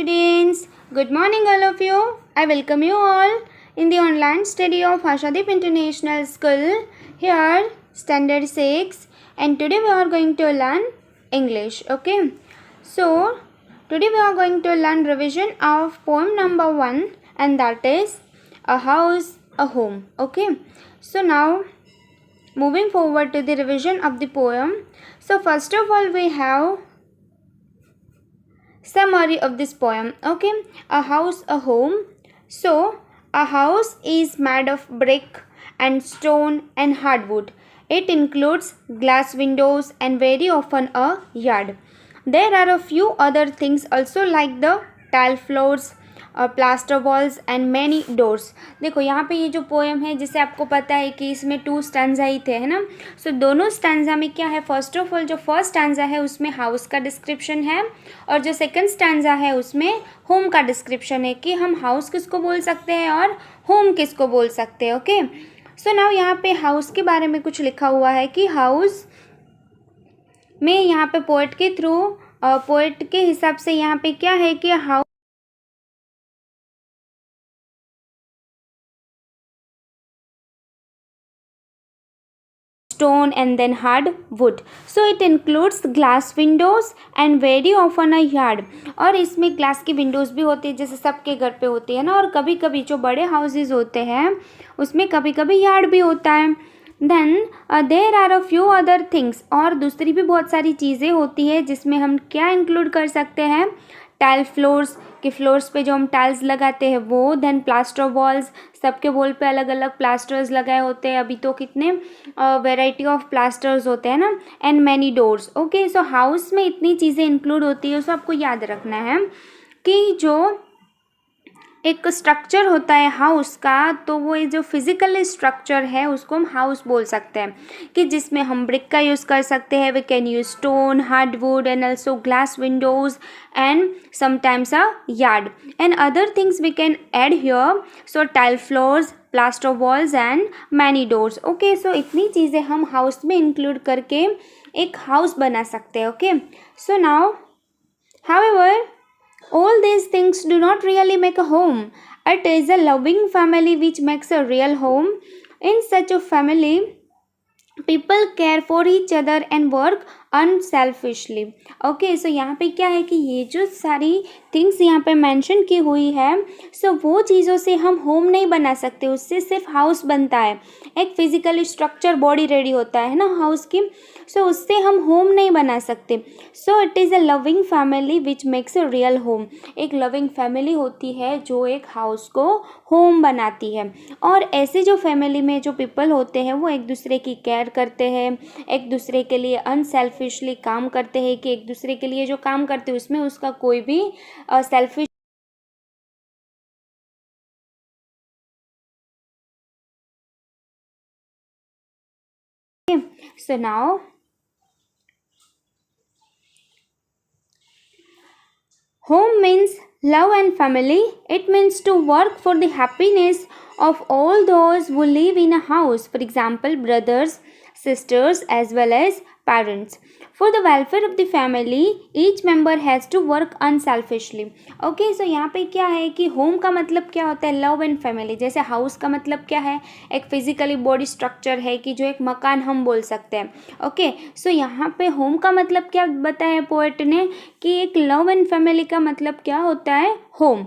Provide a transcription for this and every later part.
students, good morning all of you. I welcome you all in the online study of Ashadeep International School. Here standard 6 and today we are going to learn English. Okay, so today we are going to learn revision of poem number 1 and that is a house, a home. Okay, so now moving forward to the revision of the poem. So first of all we have summary of this poem. Okay, a house, a home. So a house is made of brick and stone and hardwood. It includes glass windows and very often a yard. There are a few other things also like the tile floors, plaster walls and many doors. देखो यहाँ पे ये जो poem है जिसे आपको पता है कि इसमें 2 स्टैंजा ही थे, है ना. सो दोनों स्टैंजा में क्या है, फर्स्ट ऑफ ऑल जो फर्स्ट स्टैंजा है उसमें हाउस का डिस्क्रिप्शन है और जो सेकंड स्टैंजा है उसमें होम का डिस्क्रिप्शन है कि हम हाउस किसको बोल सकते हैं और होम किसको बोल सकते हैं. ओके, सो नाउ यहाँ पे हाउस के बारे में कुछ लिखा हुआ है कि हाउस में यहाँ पे पोएट के थ्रू पोएट के हिसाब से यहाँ पे क्या है कि house stone and then hard wood. So it includes glass windows and very often a yard. और इसमें ग्लास की विंडोज़ भी होती है जैसे सबके घर पे होती है ना, और कभी कभी जो बड़े हाउसेज होते हैं उसमें कभी कभी यार्ड भी होता है. Then there are a few other things, और दूसरी भी बहुत सारी चीज़ें होती है जिसमें हम क्या इंक्लूड कर सकते हैं, टाइल फ्लोर्स कि फ्लोर्स पे जो हम टाइल्स लगाते हैं वो. देन प्लास्टर वॉल्स, सबके वॉल पे अलग अलग प्लास्टर्स लगाए होते हैं, अभी तो कितने वैरायटी ऑफ प्लास्टर्स होते हैं ना. And many doors. Okay, so house में इतनी चीज़ें इंक्लूड होती है. उसको आपको याद रखना है कि जो एक स्ट्रक्चर होता है हाउस का, तो वो ये जो फिजिकल स्ट्रक्चर है उसको हम हाउस बोल सकते हैं कि जिसमें हम ब्रिक का यूज़ कर सकते हैं. We can use stone, hardwood and also glass windows and sometimes a yard and other things we can add here. So tile floors, plaster walls and many doors. Okay, so इतनी चीज़ें हम house में include करके एक house बना सकते हैं. Okay, so now however all these things do not really make a home. It is a loving family which makes a real home. In such a family, people care for each other and work unselfishly. Okay, so यहाँ पे क्या है कि ये जो सारी things यहाँ पे मेंशन की हुई है, सो वो चीज़ों से हम होम नहीं बना सकते, उससे सिर्फ हाउस बनता है. एक फिजिकल स्ट्रक्चर बॉडी रेडी होता है ना हाउस की, सो उससे हम होम नहीं बना सकते. So it is a loving family which makes a real home. एक लविंग फैमिली होती है जो एक हाउस को होम बनाती है. और ऐसे जो फैमिली में जो पीपल होते हैं वो एक दूसरे की केयर करते हैं, एक दूसरे के लिए अनसेल्फिशली काम करते हैं कि एक दूसरे के लिए जो काम करते हैं उसमें उसका कोई भी selfish. So now home means love and family. It means to work for the happiness of all those who live in a house. For example, brothers, sisters, as well as parents. For the welfare of the family, each member has to work unselfishly. Okay, so यहाँ पे क्या है कि home का मतलब क्या होता है, लव एंड फैमिली. जैसे हाउस का मतलब क्या है, एक फिजिकली बॉडी स्ट्रक्चर है कि जो एक मकान हम बोल सकते हैं. ओके, सो यहाँ पे होम का मतलब क्या बताया पोएट ने कि एक लव एंड फैमिली का मतलब क्या होता है, home.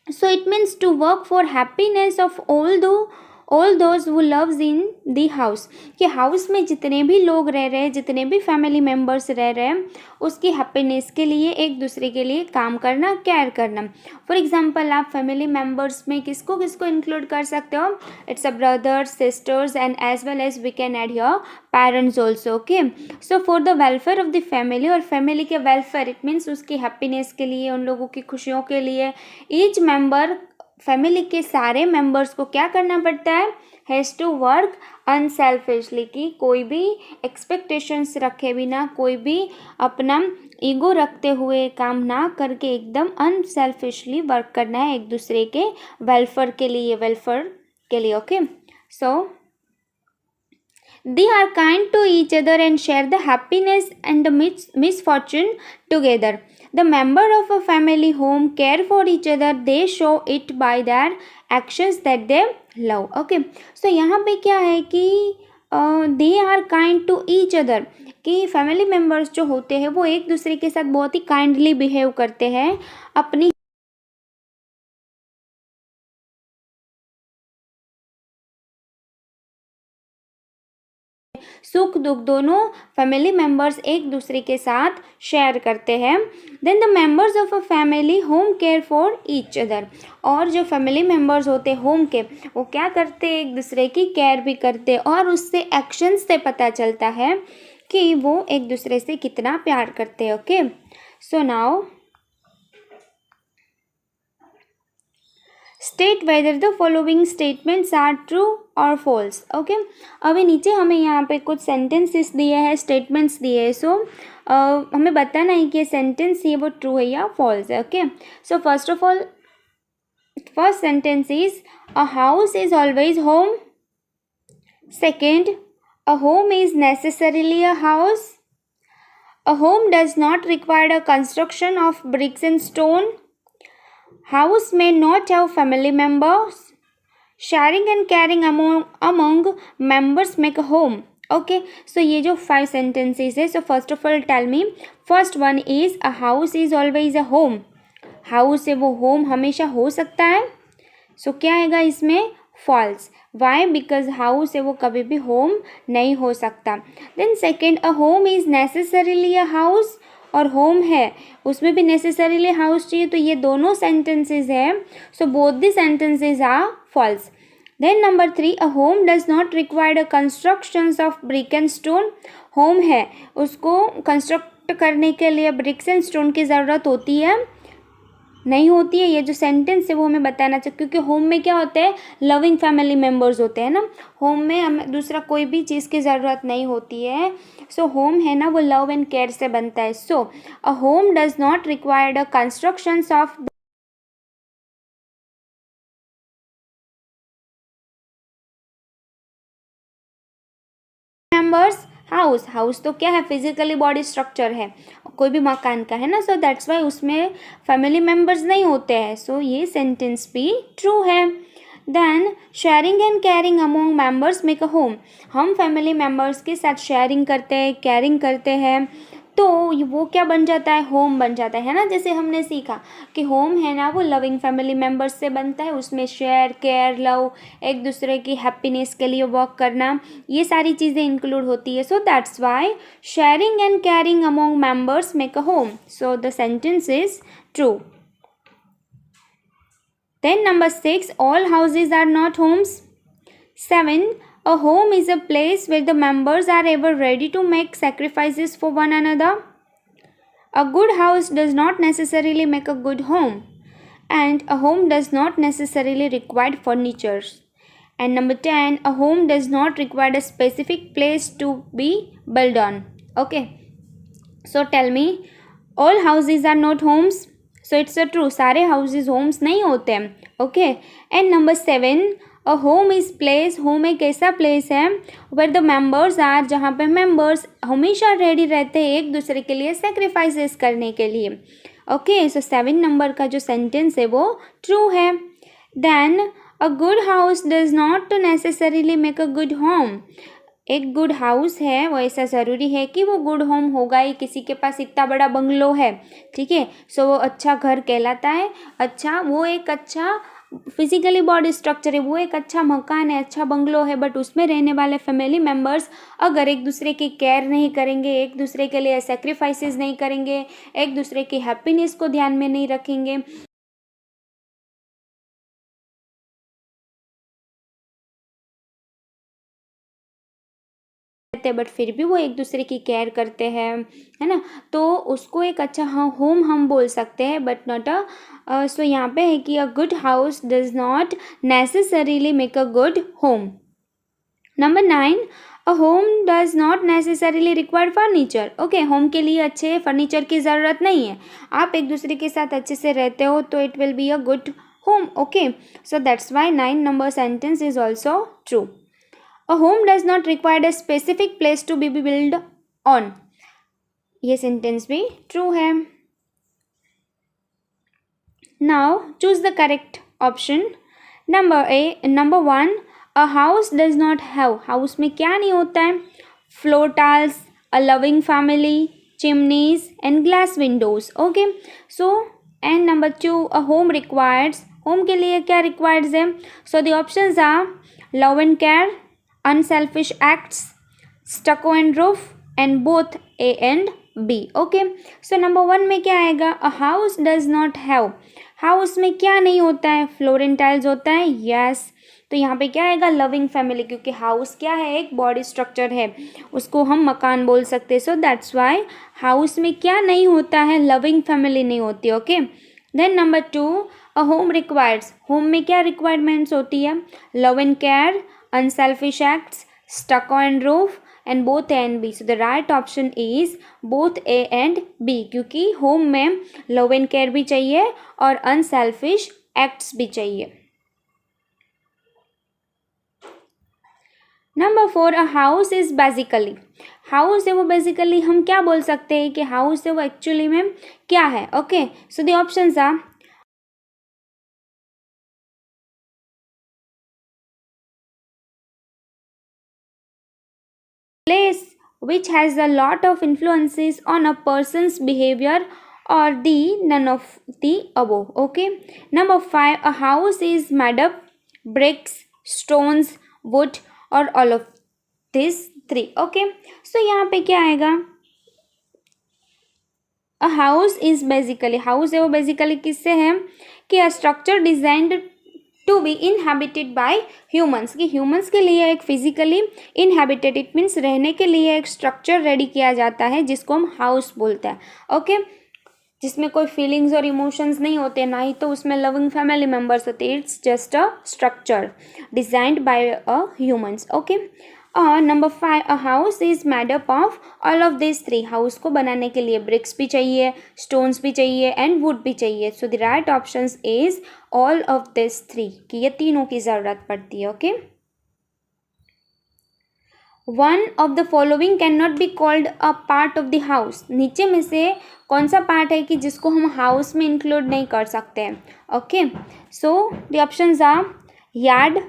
So it means to work for happiness of all those who loves in the house. कि हाउस में जितने भी लोग रह रहे हैं, जितने भी फैमिली मेम्बर्स रह रहे हैं, उसकी हैप्पीनेस के लिए एक दूसरे के लिए काम करना, केयर करना. फॉर एग्जांपल आप फैमिली मेम्बर्स में किसको किसको इंक्लूड कर सकते हो, it's a brothers, sisters and as well as we can add here parents also. Okay, so for the welfare of the family, और फैमिली के वेलफेयर इट मीन्स उसकी हैप्पीनेस के लिए, उन लोगों की खुशियों के लिए ईच मेम्बर, फैमिली के सारे मेंबर्स को क्या करना पड़ता है, हैज़ टू वर्क अनसेल्फिशली. कि कोई भी एक्सपेक्टेशंस रखे बिना, कोई भी अपना ईगो रखते हुए काम ना करके एकदम अनसेल्फिशली वर्क करना है एक दूसरे के वेलफेयर के लिए. Okay, so they are kind to each other and share the happiness and the misfortune together. The member of a family home care for each other, they show it by their actions that they love. Okay, so यहाँ पे क्या है कि they are kind to each other, कि family members जो होते हैं वो एक दूसरे के साथ बहुत ही काइंडली बिहेव करते हैं, अपनी सुख दुख दोनों फैमिली मेम्बर्स एक दूसरे के साथ शेयर करते हैं। Then the members of a family home care for each other, और जो फैमिली मेम्बर्स होते हैं होम के, वो क्या करते हैं, एक दूसरे की केयर भी करते, और उससे एक्शंस से पता चलता है कि वो एक दूसरे से कितना प्यार करते हैं। Okay, so now state whether the following statements are true और फॉल्स। ओके, अभी नीचे हमें यहाँ पे कुछ सेंटेंसेस दिए हैं, स्टेटमेंट्स दिए हैं। सो हमें बताना है कि ये सेंटेंस ये वो ट्रू है या फॉल्स है। Okay, so first of all first sentence is a house is always home. Second, a home is necessarily a house. A home does not require a construction of BRICS and stone. House may not have family members. Sharing and caring among members make a home. Okay, so ये जो 5 sentences है, so first of all tell me, first one is a house is always a home. House है वो home हमेशा हो सकता है, so क्या आएगा इसमें, false. Why? Because house है वो कभी भी home नहीं हो सकता. Then second, a home is necessarily a house, और होम है उसमें भी नेसेसरीली हाउस चाहिए, तो ये दोनों सेंटेंसेस है, so both the sentences are false. Then number 3, a home does not required constructions of brick and stone. Home है उसको कंस्ट्रक्ट करने के लिए ब्रिक्स एंड स्टोन की ज़रूरत होती है, नहीं होती है। ये जो सेंटेंस है वो हमें बताना चाहिए, क्योंकि होम में क्या होते हैं, लविंग फैमिली मेम्बर्स होते हैं ना, होम में हमें दूसरा कोई भी चीज़ की ज़रूरत नहीं होती है। सो होम है ना वो लव एंड केयर से बनता है। So a home does not required a constructions of members. House, house तो क्या है, फिजिकली बॉडी स्ट्रक्चर है कोई भी मकान का, है ना, सो दैट्स वाई उसमें फैमिली मेम्बर्स नहीं होते हैं। सो ये सेंटेंस भी ट्रू है। Then sharing and caring among members make a home. हम फैमिली मेम्बर्स के साथ शेयरिंग करते हैं, केयरिंग करते हैं, तो वो क्या बन जाता है, होम बन जाता है ना। जैसे हमने सीखा कि होम है ना वो लविंग फैमिली मेम्बर्स से बनता है, उसमें शेयर केयर लव, एक दूसरे की हैप्पीनेस के लिए वर्क करना, ये सारी चीज़ें इंक्लूड होती है। सो that's Y sharing and caring among members make a home. So the sentence is true. Then number 6, all houses are not homes. 7, a home is a place where the members are ever ready to make sacrifices for one another. A good house does not necessarily make a good home, and a home does not necessarily require furniture. And number 10, a home does not require a specific place to be built on. Okay, so tell me, all houses are not homes. So it's a true, सारे houses Holmes नहीं होते हैं। Okay, and number 7, a home is place. Home एक ऐसा place है where the members are, जहाँ पे members हमेशा रेडी रहते हैं एक दूसरे के लिए सेक्रीफाइसेस करने के लिए। ओके, सो 7 नंबर का जो सेंटेंस है वो ट्रू है। Then a good house does not necessarily make a good home. एक गुड हाउस है वो ऐसा ज़रूरी है कि वो गुड होम होगा ही, किसी के पास इतना बड़ा बंगलो है, ठीक है, सो वो अच्छा घर कहलाता है। अच्छा, वो एक अच्छा फिजिकली बॉडी स्ट्रक्चर है, वो एक अच्छा मकान है, अच्छा बंगलो है, बट उसमें रहने वाले फैमिली मेम्बर्स अगर एक दूसरे की केयर नहीं करेंगे, एक दूसरे के लिए सेक्रीफाइसेस नहीं करेंगे, एक दूसरे की हैप्पीनेस को ध्यान में नहीं रखेंगे, बट फिर भी वो एक दूसरे की केयर करते हैं, है ना, तो उसको एक अच्छा होम हम बोल सकते हैं, बट नॉट अ सो यहाँ पे है कि अ good house does not necessarily make a good home. Number 9, a home does not necessarily require furniture. Okay, home के लिए अच्छे फर्नीचर की ज़रूरत नहीं है, आप एक दूसरे के साथ अच्छे से रहते हो तो it will be a good home. Okay, so that's Y 9 number sentence is also true. A home does not require a specific place to be built on. ये सेंटेंस भी ट्रू है। Now choose the correct option. Number 1, a house does not have. House में क्या नहीं होता है? Floor tiles, a loving family, chimneys and glass windows. Okay, so and number 2, a home requires. Home के लिए क्या requires है? So the options are love and care, unselfish acts, stucco and roof and both A and B. Okay, so number 1 में क्या आएगा? A house does not have. House में क्या नहीं होता है? फ्लोर एंड टाइल्स होता है. यस, तो यहाँ पे क्या आएगा? लविंग फैमिली, क्योंकि हाउस क्या है? एक बॉडी स्ट्रक्चर है, उसको हम मकान बोल सकते हैं. सो दैट्स वाई हाउस में क्या नहीं होता है? लविंग फैमिली नहीं होती. Okay, then number 2, a home requires. Home में क्या रिक्वायरमेंट्स होती है? Love and care, unselfish acts, stucco and roof and both A and B. So the right option is both A and B, क्योंकि home में love and care भी चाहिए और unselfish acts भी चाहिए. Number 4, a house is basically. House है वो basically हम क्या बोल सकते हैं कि हाउस है वो एक्चुअली में क्या है? Okay, so the options are place which has a lot of influences on a person's behavior or the none of the above. Okay, number 5, a house is made up bricks, stones, wood or all of these three. Okay, so यहाँ पे क्या आएगा? A house is basically, house है वो basically किससे है कि a structure designed to be inhabited by humans, कि ह्यूमंस के लिए एक फिजिकली इनहेबिटेड, इट मीन्स रहने के लिए एक स्ट्रक्चर रेडी किया जाता है जिसको हम हाउस बोलते हैं. ओके, जिसमें कोई फीलिंग्स और इमोशंस नहीं होते, ना ही तो उसमें लविंग फैमिली मेम्बर्स होते. It's just a structure designed bye a humans. Okay, number 5, a house is made up of all of this three. House को बनाने के लिए ब्रिक्स भी चाहिए, स्टोन्स भी चाहिए एंड वुड भी चाहिए. So the right option is all of this three, कि ये तीनों की ज़रूरत पड़ती है. Okay, one of the following can not be called a part of the house. नीचे में से कौन सा पार्ट है कि जिसको हम हाउस में इंक्लूड नहीं कर सकते हैं? Okay, so the options are yard,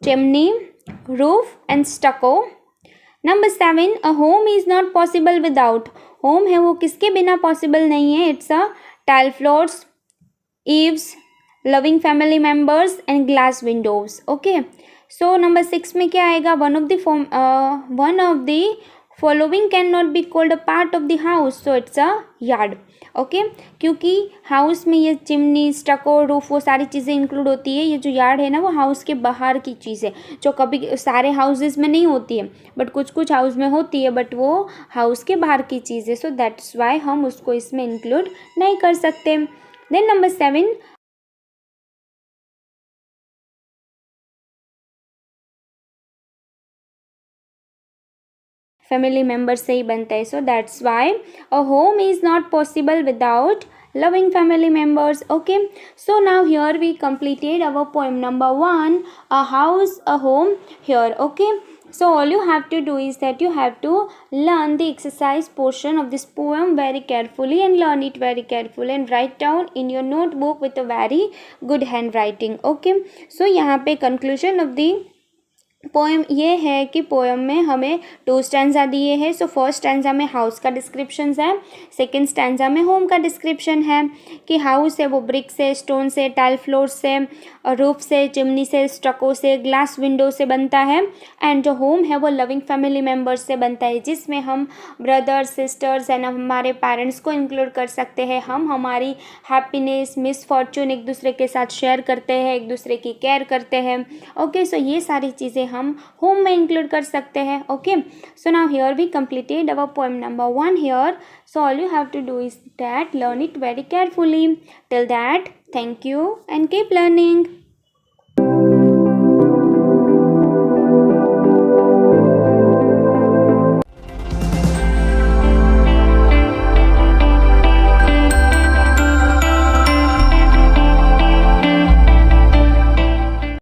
chimney, roof and stucco. Number 7, a home is not possible without. home है वो किसके बिना possible नहीं है? It's a tile floors, eaves, loving family members and glass windows. Okay, so number 6 में क्या आएगा? one of the following cannot be called a part of the house, so it's a yard. Okay, क्योंकि house में ये chimney, स्टको, roof वो सारी चीज़ें include होती है. ये जो यार्ड है ना वो हाउस के बाहर की चीज़ है, जो कभी सारे हाउसेस में नहीं होती है, बट कुछ कुछ हाउस में होती है, बट वो हाउस के बाहर की चीज़ है. सो दैट्स वाई हम उसको इसमें इंक्लूड नहीं कर सकते. देन नंबर 7, फैमिली मेम्बर से ही बनता है. सो that's why a home is not possible without loving family members. Okay, so now here we completed our poem number 1, a house, a home here. Okay, so all you have to do is that you have to learn the exercise portion of this poem very carefully and learn it very carefully and write down in your notebook with a very good handwriting. Okay, so यहाँ पे conclusion of the poem ये है कि poem में हमें 2 stanza दिए हैं. So first stanza में हाउस का डिस्क्रिप्शन है, सेकंड स्टैंजा में होम का डिस्क्रिप्शन है कि हाउस है वो ब्रिक से, स्टोन से, टाइल फ्लोर से, रूफ से, चिमनी से, स्टको से, ग्लास विंडो से बनता है. एंड जो होम है वो लविंग फैमिली मेम्बर्स से बनता है, जिसमें हम ब्रदर्स, सिस्टर्स एंड हमारे पेरेंट्स को इंक्लूड कर सकते हैं. हम हमारी हैप्पीनेस, मिसफॉर्चून एक दूसरे के साथ शेयर करते हैं, एक दूसरे की केयर करते हैं. ओके, सो ये सारी चीज़ें हम होम में इंक्लूड कर सकते हैं. Okay, so now here we completed our poem number 1 here. So all you have to do is that learn it very carefully. Till that, thank you and keep learning.